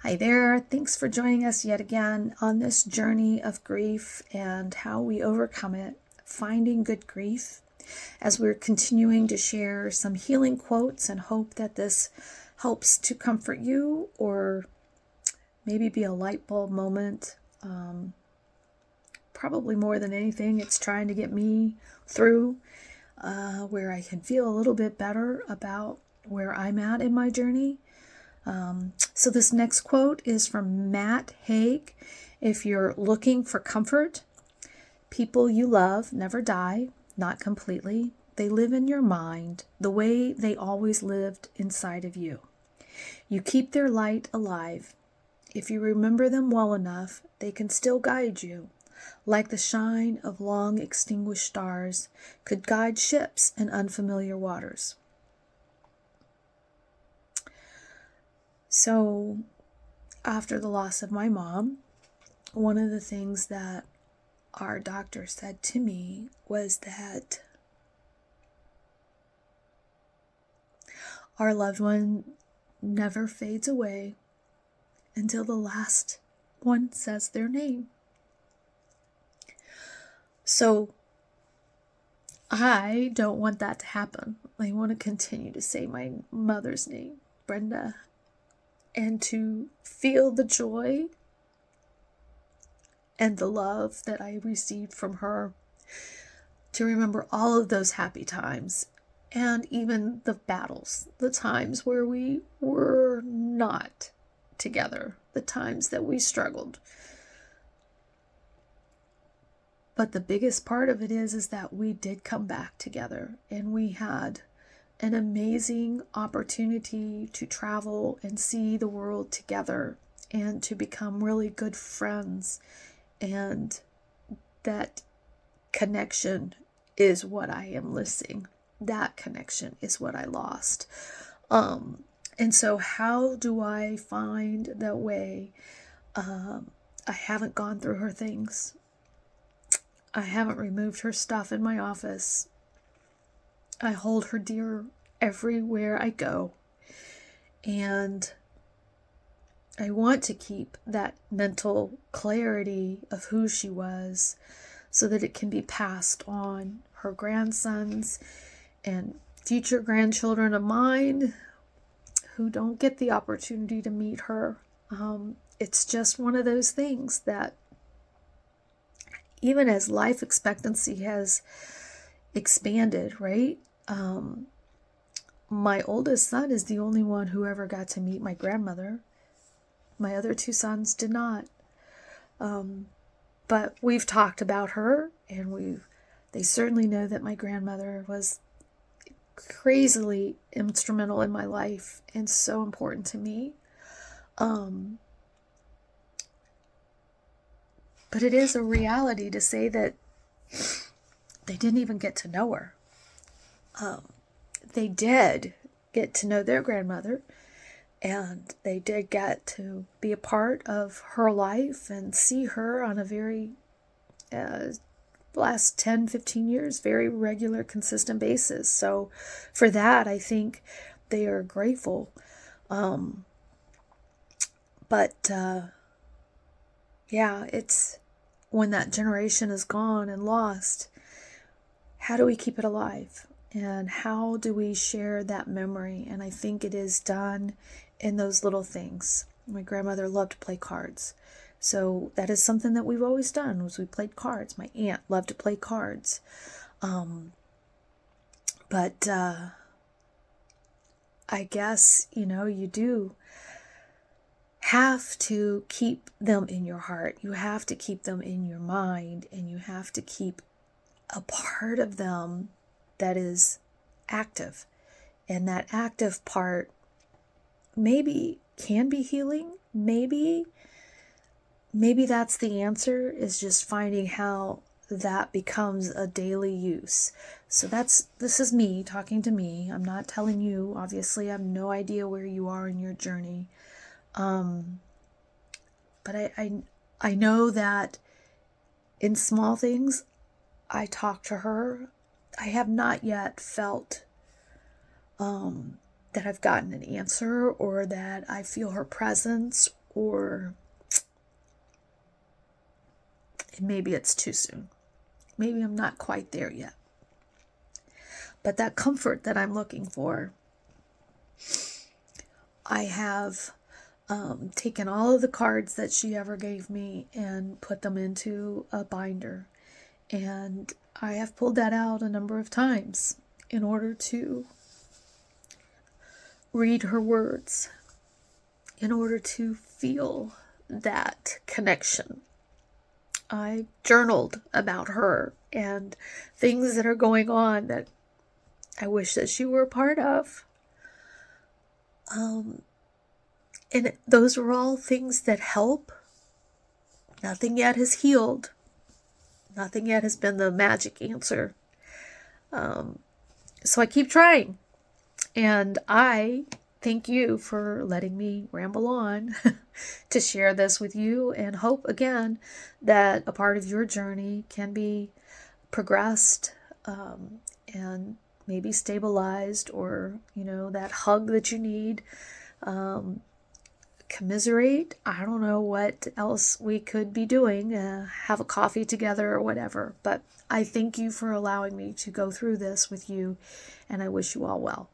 Hi there. Thanks for joining us yet again on this journey of grief and how we overcome it, finding good grief, as we're continuing to share some healing quotes and hope that this helps to comfort you or maybe be a light bulb moment. Probably more than anything, it's trying to get me through where I can feel a little bit better about where I'm at in my journey. So this next quote is from Matt Haig. If you're looking for comfort, people you love never die, not completely. They live in your mind the way they always lived inside of you. You keep their light alive. If you remember them well enough, they can still guide you, like the shine of long extinguished stars could guide ships in unfamiliar waters. So, after the loss of my mom, one of the things that our doctor said to me was that our loved one never fades away until the last one says their name. So, I don't want that to happen. I want to continue to say my mother's name, Brenda, and to feel the joy and the love that I received from her, to remember all of those happy times and even the battles, the times where we were not together, the times that we struggled. But the biggest part of it is that we did come back together, and we had an amazing opportunity to travel and see the world together and to become really good friends. And that connection is what I am missing. That connection is what I lost. And so how do I find that way? I haven't gone through her things. I haven't removed her stuff in my office. I hold her dear everywhere I go. And I want to keep that mental clarity of who she was so that it can be passed on her grandsons and future grandchildren of mine who don't get the opportunity to meet her. It's just one of those things that even as life expectancy has expanded, right? My oldest son is the only one who ever got to meet my grandmother. My other two sons did not. But we've talked about her, and they certainly know that my grandmother was crazily instrumental in my life and so important to me. But it is a reality to say that they didn't even get to know her. They did get to know their grandmother, and they did get to be a part of her life and see her on a very last 10, 15 years, very regular, consistent basis. So for that, I think they are grateful. Yeah, it's when that generation is gone and lost, how do we keep it alive? And how do we share that memory? And I think it is done in those little things. My grandmother loved to play cards. So that is something that we've always done, was we played cards. My aunt loved to play cards. But I guess, you do have to keep them in your heart. You have to keep them in your mind, and you have to keep a part of them that is active. And that active part maybe can be healing. Maybe that's the answer, is just finding how that becomes a daily use. So this is me talking to me. I'm not telling you. Obviously, I have no idea where you are in your journey. But I know that in small things, I talk to her. I have not yet felt that I've gotten an answer, or that I feel her presence, or maybe it's too soon. Maybe I'm not quite there yet. But that comfort that I'm looking for, I have taken all of the cards that she ever gave me and put them into a binder. And I have pulled that out a number of times in order to read her words, in order to feel that connection. I journaled about her and things that are going on that I wish that she were a part of. And those are all things that help. Nothing yet has healed. Nothing yet has been the magic answer. So I keep trying. And I thank you for letting me ramble on to share this with you, and hope again that a part of your journey can be progressed and maybe stabilized, or, that hug that you need. Commiserate. I don't know what else we could be doing, have a coffee together or whatever. But I thank you for allowing me to go through this with you, and I wish you all well.